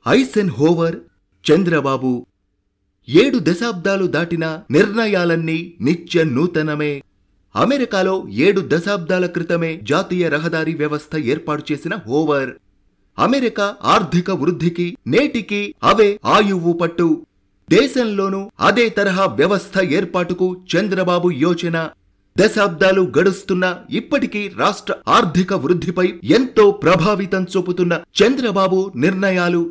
Eisenhower, Chandrababu. 7 దశాబ్దాలు దాటిన నిర్ణయాలన్నీ నిత్య నూతనమే. అమెరికాలో 7 దశాబ్దాల క్రితమే జాతీయ రహదారి వ్యవస్థ ఏర్పాటు చేసిన హోవర్. అమెరికా ఆర్థిక వృద్ధికి నేటికి అవే ఆయువు పట్టు. దేశంలోనూ అదే తరహా వ్యవస్థ ఏర్పాటుకు చంద్రబాబు యోచన. దశాబ్దాలు గడుస్తున్నా ఇప్పటికీ రాష్ట్ర ఆర్థిక వృద్ధిపై ఎంతో ప్రభావితం చూపుతున్న చంద్రబాబు నిర్ణయాలు.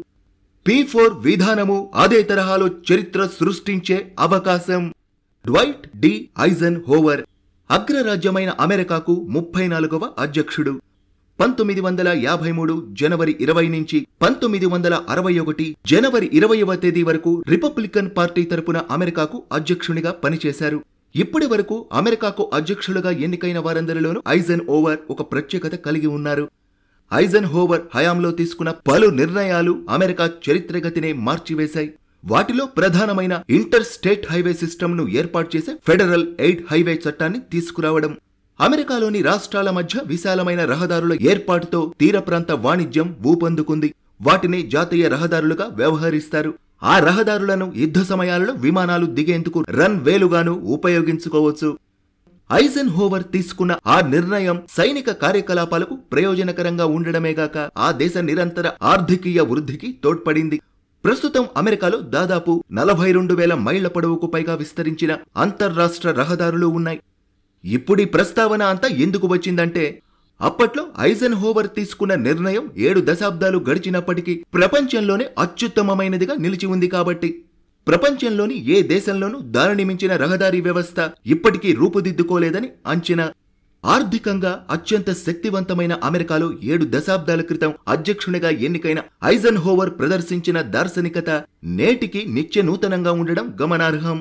P4 విధానము అదే తరహాలో చరిత్ర సృష్టించే అవకాశం. డ్వైట్ డి ఐజెన్హోవర్ అగ్రరాజ్యమైన అమెరికాకు 34వ అధ్యక్షుడు. 1953 జనవరి 20 నుంచి 1961 జనవరి 20వ తేదీ వరకు రిపబ్లికన్ పార్టీ తరపున అమెరికాకు అధ్యక్షునిగా పనిచేశారు. ఇప్పటి వరకు అమెరికాకు అధ్యక్షులుగా ఎన్నికైన వారందరిలోనూ ఐజెన్హోవర్ ఒక ప్రత్యేకత కలిగి ఉన్నారు. ఐజెన్హోవర్ హయాంలో తీసుకున్న పలు నిర్ణయాలు అమెరికా చరిత్రగతినే మార్చివేశాయి. వాటిలో ప్రధానమైన ఇంటర్ స్టేట్ హైవే సిస్టమ్ను ఏర్పాటు చేసే ఫెడరల్ ఎయిడ్ హైవే చట్టాన్ని తీసుకురావడం. అమెరికాలోని రాష్ట్రాల మధ్య విశాలమైన రహదారుల ఏర్పాటుతో తీర ప్రాంత వాణిజ్యం ఊపందుకుంది. వాటిని జాతీయ రహదారులుగా వ్యవహరిస్తారు. ఆ రహదారులను యుద్ధ సమయాలలో విమానాలు దిగేందుకు రన్ వేలుగాను ఉపయోగించుకోవచ్చు. ఐజెన్హోవర్ తీసుకున్న ఆ నిర్ణయం సైనిక కార్యకలాపాలకు ప్రయోజనకరంగా ఉండడమేగాక ఆ దేశ నిరంతర ఆర్థికీయ వృద్ధికి తోడ్పడింది. ప్రస్తుతం అమెరికాలో దాదాపు 42,000 మైళ్ల పొడవుకు పైగా విస్తరించిన అంతర్రాష్ట్ర రహదారులు ఉన్నాయి. ఇప్పుడీ ప్రస్తావన అంతా ఎందుకు వచ్చిందంటే, అప్పట్లో ఐజెన్హోవర్ తీసుకున్న నిర్ణయం 7 దశాబ్దాలు గడిచినప్పటికీ ప్రపంచంలోనే అత్యుత్తమమైనదిగా నిలిచి ఉంది కాబట్టి. ప్రపంచంలోని ఏ దేశంలోనూ దానిని మించిన రహదారి వ్యవస్థ ఇప్పటికీ రూపుదిద్దుకోలేదని అంచనా. ఆర్థికంగా అత్యంత శక్తివంతమైన అమెరికాలో 7 దశాబ్దాల క్రితం అధ్యక్షునిగా ఎన్నికైన ఐజెన్హోవర్ ప్రదర్శించిన దార్శనికత నేటికి నిత్య నూతనంగా ఉండడం గమనార్హం.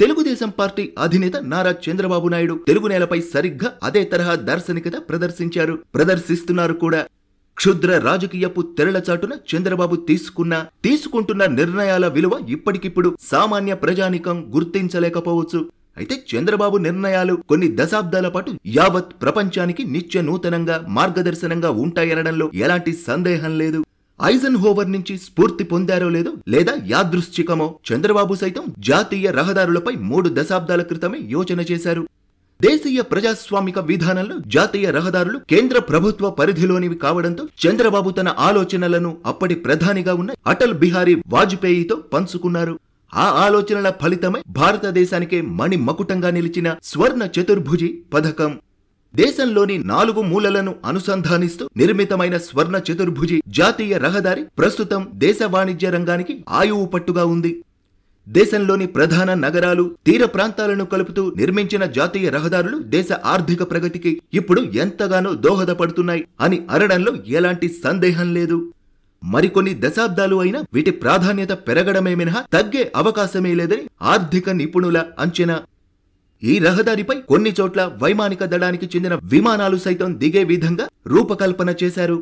తెలుగుదేశం పార్టీ అధినేత నారా చంద్రబాబు నాయుడు తెలుగు నేలపై సరిగ్గా అదే తరహా దార్శనికత ప్రదర్శిస్తున్నారు కూడా. క్షుద్ర రాజకీయపు తెరలచాటున చంద్రబాబు తీసుకుంటున్న నిర్ణయాల విలువ ఇప్పటికిప్పుడు సామాన్య ప్రజానికం గుర్తించలేకపోవచ్చు. అయితే చంద్రబాబు నిర్ణయాలు కొన్ని దశాబ్దాల పాటు యావత్ ప్రపంచానికి నిత్య నూతనంగా మార్గదర్శనంగా ఉంటాయనడంలో ఎలాంటి సందేహం లేదు. ఐజెన్హోవర్ నుంచి స్ఫూర్తి పొందారో లేదో, లేదా యాదృశ్చికమో, చంద్రబాబు సైతం జాతీయ రహదారులపై 3 దశాబ్దాల క్రితమే యోచన చేశారు. దేశీయ ప్రజాస్వామిక విధానంలో జాతీయ రహదారులు కేంద్ర ప్రభుత్వ పరిధిలోనివి కావడంతో చంద్రబాబు తన ఆలోచనలను అప్పటి ప్రధానిగా ఉన్న అటల్ బిహారీ వాజ్పేయితో పంచుకున్నారు. ఆ ఆలోచనల ఫలితమై భారతదేశానికే మణిమకుటంగా నిలిచిన స్వర్ణ చతుర్భుజి పథకం. దేశంలోని 4 మూలలను అనుసంధానిస్తూ నిర్మితమైన స్వర్ణ చతుర్భుజి జాతీయ రహదారి ప్రస్తుతం దేశ వాణిజ్య రంగానికి ఆయువు పట్టుగా ఉంది. దేశంలోని ప్రధాన నగరాలు, తీర ప్రాంతాలను కలుపుతూ నిర్మించిన జాతీయ రహదారులు దేశ ఆర్థిక ప్రగతికి ఇప్పుడు ఎంతగానో దోహదపడుతున్నాయి అని అనడంలో ఎలాంటి సందేహం లేదు. మరికొన్ని దశాబ్దాలు అయినా వీటి ప్రాధాన్యత పెరగడమే మినహా తగ్గే అవకాశమే లేదని ఆర్థిక నిపుణుల అంచనా. ఈ రహదారిపై కొన్ని చోట్ల వైమానిక దళానికి చెందిన విమానాలు సైతం దిగే విధంగా రూపకల్పన చేశారు.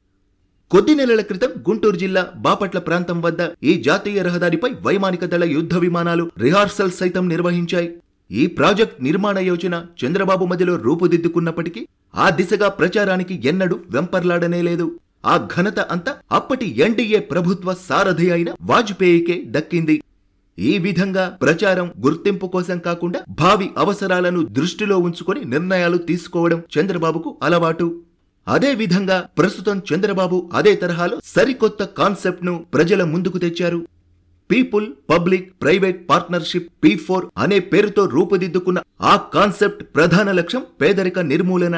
కొద్ది నెలల క్రితం గుంటూరు జిల్లా బాపట్ల ప్రాంతం వద్ద ఈ జాతీయ రహదారిపై వైమానిక దళ యుద్ధ విమానాలు రిహార్సల్ సైతం నిర్వహించాయి. ఈ ప్రాజెక్ట్ నిర్మాణ యోచన చంద్రబాబు మధ్యలో రూపుదిద్దుకున్నప్పటికీ ఆ దిశగా ప్రచారానికి ఎన్నడూ వెంపర్లాడనే లేదు. ఆ ఘనత అంతా అప్పటి ఎన్డీఏ ప్రభుత్వ సారథి అయిన వాజ్పేయికే దక్కింది. ఈ విధంగా ప్రచారం, గుర్తింపు కోసం కాకుండా భావి అవసరాలను దృష్టిలో ఉంచుకొని నిర్ణయాలు తీసుకోవడం చంద్రబాబుకు అలవాటు. అదే విధంగా ప్రస్తుతం చంద్రబాబు అదే తరహాలో సరికొత్త కాన్సెప్ట్ ను ప్రజల ముందుకు తెచ్చారు. People public private partnership P4 అనే పేరుతో రూపుదిద్దుకున్న ఆ కాన్సెప్ట్ ప్రధాన లక్ష్యం పేదరిక నిర్మూలన.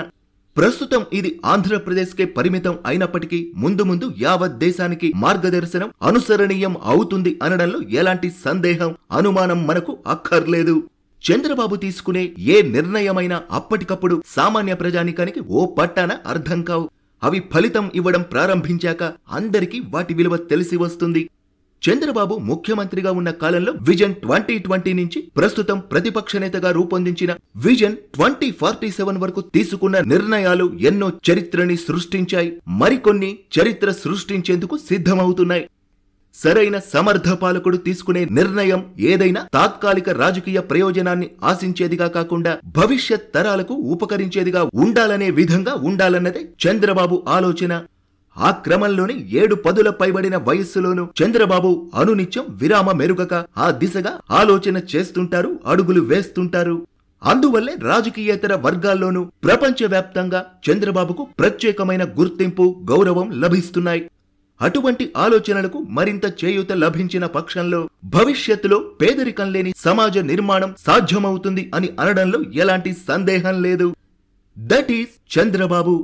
ప్రస్తుతం ఇది ఆంధ్రప్రదేశ్కే పరిమితం అయినప్పటికీ ముందు ముందు యావత్ దేశానికి మార్గదర్శనం, అనుసరణీయం అవుతుంది అనడంలో ఎలాంటి సందేహం, అనుమానం మనకు అక్కర్లేదు. చంద్రబాబు తీసుకునే ఏ నిర్ణయమైనా అప్పటికప్పుడు సామాన్య ప్రజానికానికి ఓ పట్టాన అర్థం కావు. అవి ఫలితం ఇవ్వడం ప్రారంభించాక అందరికీ వాటి విలువ తెలిసి వస్తుంది. చంద్రబాబు ముఖ్యమంత్రిగా ఉన్న కాలంలో విజన్ 2020 నుంచి ప్రస్తుతం ప్రతిపక్ష నేతగా రూపొందించిన విజన్ 2047 వరకు తీసుకున్న నిర్ణయాలు ఎన్నో చరిత్రని సృష్టించాయి. మరికొన్ని చరిత్ర సృష్టించేందుకు సిద్ధమవుతున్నాయి. సరైన సమర్థ పాలకుడు తీసుకునే నిర్ణయం ఏదైనా తాత్కాలిక రాజకీయ ప్రయోజనాన్ని ఆశించేదిగా కాకుండా భవిష్యత్ తరాలకు ఉపకరించేదిగా ఉండాలనే విధంగా ఉండాలన్నదే చంద్రబాబు ఆలోచన. ఆ క్రమంలోనే 7 పదుల పైబడిన వయస్సులోనూ చంద్రబాబు అనునిత్యం విరామ మెరుగక ఆ దిశగా ఆలోచన చేస్తుంటారు, అడుగులు వేస్తుంటారు. అందువల్లే రాజకీయేతర వర్గాల్లోనూ ప్రపంచవ్యాప్తంగా చంద్రబాబుకు ప్రత్యేకమైన గుర్తింపు, గౌరవం లభిస్తున్నాయి. అటువంటి ఆలోచనలకు మరింత చేయూత లభించిన పక్షంలో భవిష్యత్తులో పేదరికం లేని సమాజ నిర్మాణం సాధ్యమవుతుంది అని అనడంలో ఎలాంటి సందేహం లేదు. That is Chandrababu.